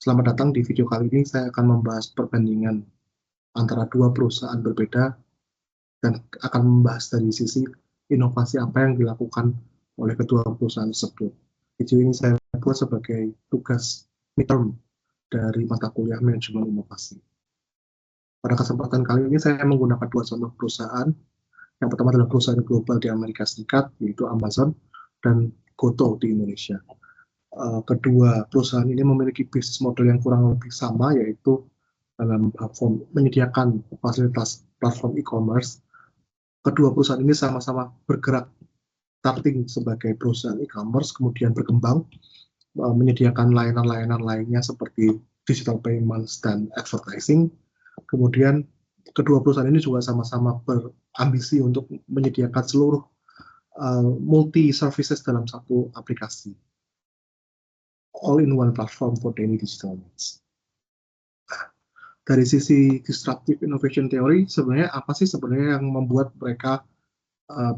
Selamat datang di video kali ini. Saya akan membahas perbandingan antara dua perusahaan berbeda dan akan membahas dari sisi inovasi apa yang dilakukan oleh kedua perusahaan tersebut. Video ini saya buat sebagai tugas midterm dari mata kuliah manajemen inovasi. Pada kesempatan kali ini saya menggunakan dua contoh perusahaan. Yang pertama adalah perusahaan global di Amerika Serikat, yaitu Amazon dan Goto di Indonesia. Kedua perusahaan ini memiliki bisnis model yang kurang lebih sama, yaitu dalam platform menyediakan fasilitas platform e-commerce. Kedua perusahaan ini sama-sama bergerak starting sebagai perusahaan e-commerce, kemudian berkembang menyediakan layanan-layanan lainnya seperti digital payments dan advertising. Kemudian kedua perusahaan ini juga sama-sama berambisi untuk menyediakan seluruh multi services dalam satu aplikasi, all-in-one platform for daily digital needs. Dari sisi disruptive innovation theory, sebenarnya apa sih sebenarnya yang membuat mereka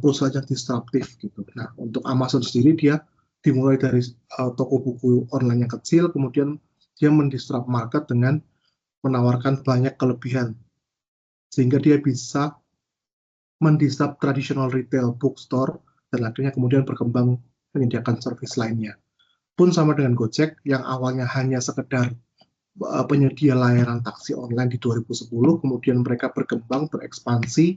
perusahaan yang disruptif gitu. Nah, untuk Amazon sendiri dia dimulai dari toko buku online yang kecil, kemudian dia mendisrupt market dengan menawarkan banyak kelebihan, sehingga dia bisa mendisrupt traditional retail bookstore, dan akhirnya kemudian berkembang menyediakan service lainnya. Pun sama dengan Gojek yang awalnya hanya sekedar penyedia layanan taksi online di 2010, kemudian mereka berkembang, berekspansi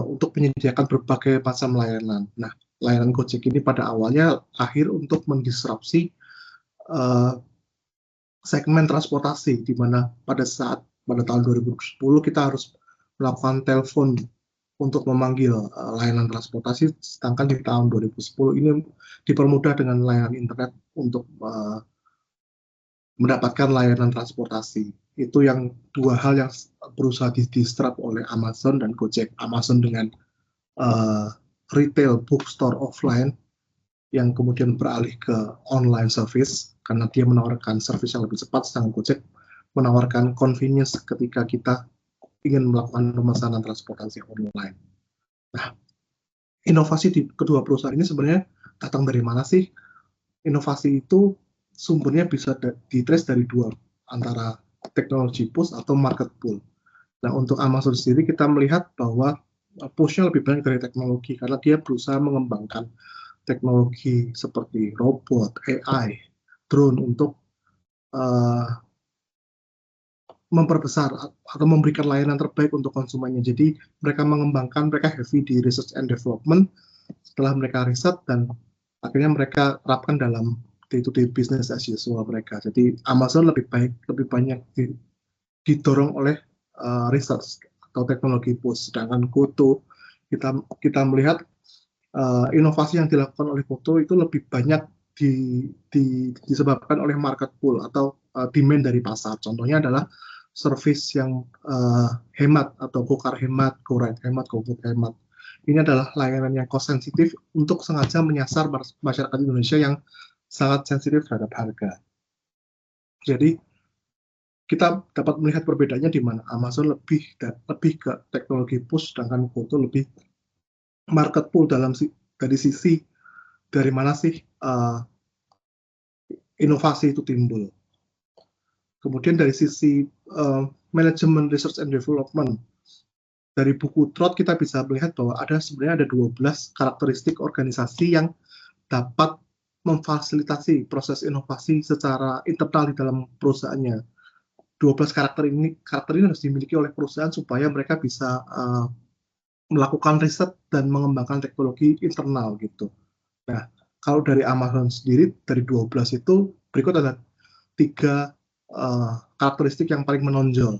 untuk menyediakan berbagai macam layanan. Nah, layanan Gojek ini pada awalnya lahir untuk mendisrupsi segmen transportasi, di mana pada tahun 2010 kita harus melakukan telepon untuk memanggil layanan transportasi, sedangkan di tahun 2010 ini dipermudah dengan layanan internet untuk mendapatkan layanan transportasi. Itu yang dua hal yang berusaha di-disrupt oleh Amazon dan Gojek. Amazon dengan retail bookstore offline yang kemudian beralih ke online service karena dia menawarkan service yang lebih cepat, sedangkan Gojek menawarkan convenience ketika kita ingin melakukan pemesanan transportasi online. Nah, inovasi di kedua perusahaan ini sebenarnya datang dari mana sih? Inovasi itu sumbernya bisa di-trace dari dua, antara teknologi push atau market pull. Nah, untuk Amazon sendiri kita melihat bahwa push-nya lebih banyak dari teknologi karena dia berusaha mengembangkan teknologi seperti robot, AI, drone untuk memperbesar atau memberikan layanan terbaik untuk konsumennya. Jadi mereka heavy di research and development. Setelah mereka riset dan akhirnya mereka terapkan dalam day-to-day business as usual mereka. Jadi Amazon lebih banyak didorong oleh research atau teknologi push. Sedangkan Goto kita melihat inovasi yang dilakukan oleh Goto itu lebih banyak disebabkan oleh market pull atau demand dari pasar. Contohnya adalah service yang hemat atau go-car hemat, go-ride hemat, go-food hemat. Ini adalah layanan yang cost sensitif untuk sengaja menyasar masyarakat Indonesia yang sangat sensitif terhadap harga. Jadi kita dapat melihat perbedaannya di mana Amazon lebih ke teknologi push, sedangkan Goto lebih market pull dari sisi dari mana sih inovasi itu timbul. Kemudian dari sisi manajemen research and development, dari buku Trot kita bisa melihat bahwa sebenarnya ada 12 karakteristik organisasi yang dapat memfasilitasi proses inovasi secara internal di dalam perusahaannya. 12 karakter ini harus dimiliki oleh perusahaan supaya mereka bisa melakukan riset dan mengembangkan teknologi internal gitu. Nah, kalau dari Amazon sendiri, dari 12 itu, berikut ada 3 karakteristik yang paling menonjol.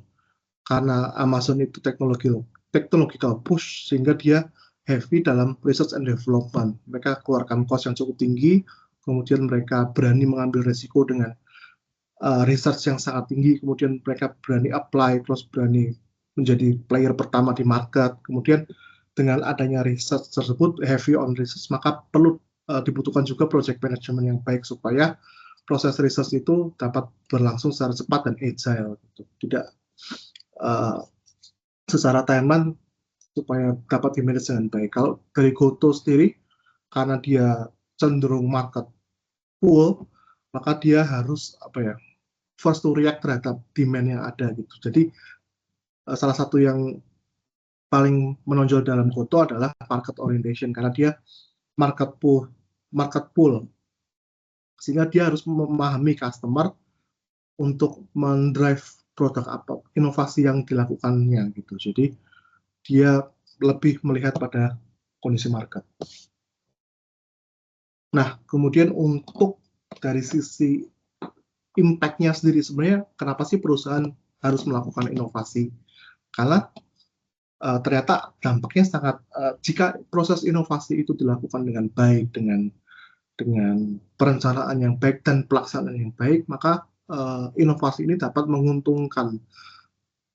Karena Amazon itu technological push, sehingga dia heavy dalam research and development. Mereka keluarkan cost yang cukup tinggi, kemudian mereka berani mengambil resiko dengan research yang sangat tinggi, kemudian mereka berani apply, terus berani menjadi player pertama di market. Kemudian dengan adanya research tersebut, heavy on research, maka perlu dibutuhkan juga project management yang baik supaya proses research itu dapat berlangsung secara cepat dan agile, gitu. Tidak secara timeline supaya dapat di-manage dengan baik. Kalau dari Goto sendiri, karena dia cenderung market pull, maka dia harus first to react terhadap demand yang ada gitu. Jadi salah satu yang paling menonjol dalam Goto adalah market orientation karena dia market pool sehingga dia harus memahami customer untuk mendrive produk apa inovasi yang dilakukannya gitu. Jadi dia lebih melihat pada kondisi market. Nah, kemudian untuk dari sisi impact-nya sendiri sebenarnya kenapa sih perusahaan harus melakukan inovasi? Karena ternyata dampaknya sangat jika proses inovasi itu dilakukan dengan baik dengan perencanaan yang baik dan pelaksanaan yang baik, maka inovasi ini dapat menguntungkan,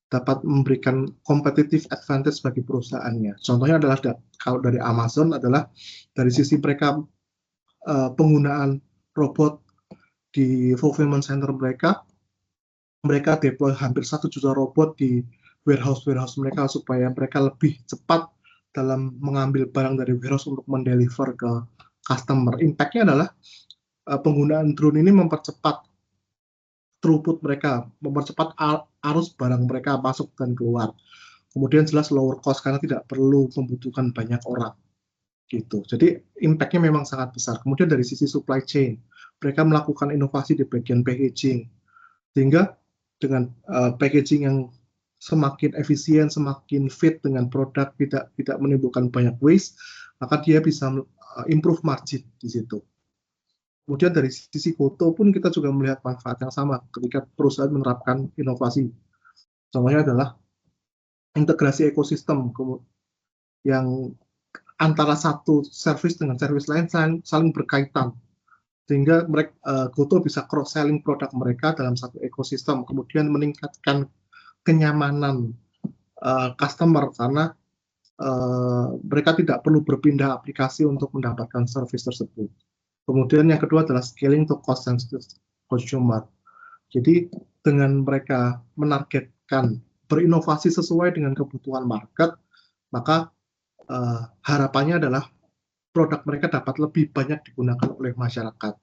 dapat memberikan competitive advantage bagi perusahaannya. Contohnya adalah kalau dari Amazon adalah dari sisi mereka penggunaan robot di fulfillment center mereka deploy hampir 1 juta robot di warehouse mereka supaya mereka lebih cepat dalam mengambil barang dari warehouse untuk mendeliver ke customer. Impact-nya adalah penggunaan drone ini mempercepat throughput mereka, mempercepat arus barang mereka masuk dan keluar. Kemudian jelas lower cost karena tidak perlu membutuhkan banyak orang. Gitu. Jadi impact-nya memang sangat besar. Kemudian dari sisi supply chain, mereka melakukan inovasi di bagian packaging. Sehingga dengan packaging yang semakin efisien, semakin fit dengan produk, tidak menimbulkan banyak waste, maka dia bisa improve margin di situ. Kemudian dari sisi Goto pun kita juga melihat manfaat yang sama ketika perusahaan menerapkan inovasi. Contohnya adalah integrasi ekosistem yang antara satu service dengan service lain saling berkaitan. Sehingga mereka Goto bisa cross-selling produk mereka dalam satu ekosistem, kemudian meningkatkan kenyamanan customer karena mereka tidak perlu berpindah aplikasi untuk mendapatkan service tersebut. Kemudian yang kedua adalah scaling to cost sensitive consumer. Jadi dengan mereka menargetkan berinovasi sesuai dengan kebutuhan market, maka harapannya adalah produk mereka dapat lebih banyak digunakan oleh masyarakat.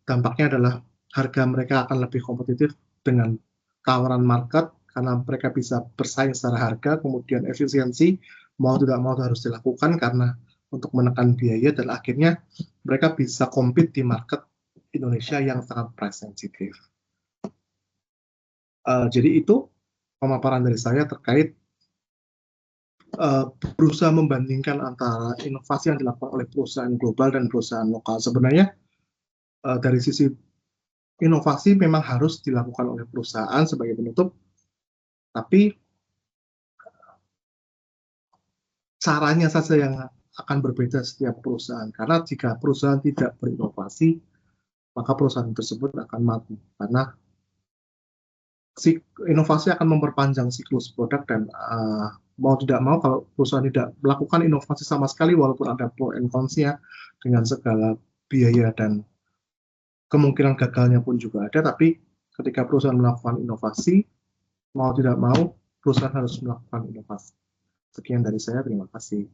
Dampaknya adalah harga mereka akan lebih kompetitif dengan tawaran market karena mereka bisa bersaing secara harga, kemudian efisiensi mau tidak mau harus dilakukan karena untuk menekan biaya dan akhirnya mereka bisa compete di market Indonesia yang sangat price sensitive. Jadi itu pemaparan dari saya terkait berusaha membandingkan antara inovasi yang dilakukan oleh perusahaan global dan perusahaan lokal. Sebenarnya dari sisi inovasi memang harus dilakukan oleh perusahaan sebagai penutup, tapi caranya saja yang akan berbeda setiap perusahaan. Karena jika perusahaan tidak berinovasi, maka perusahaan tersebut akan mati. Karena inovasi akan memperpanjang siklus produk dan mau tidak mau kalau perusahaan tidak melakukan inovasi sama sekali walaupun ada pro and cons-nya dengan segala biaya dan kemungkinan gagalnya pun juga ada, tapi ketika perusahaan melakukan inovasi, mau tidak mau perusahaan harus melakukan inovasi. Sekian dari saya, terima kasih.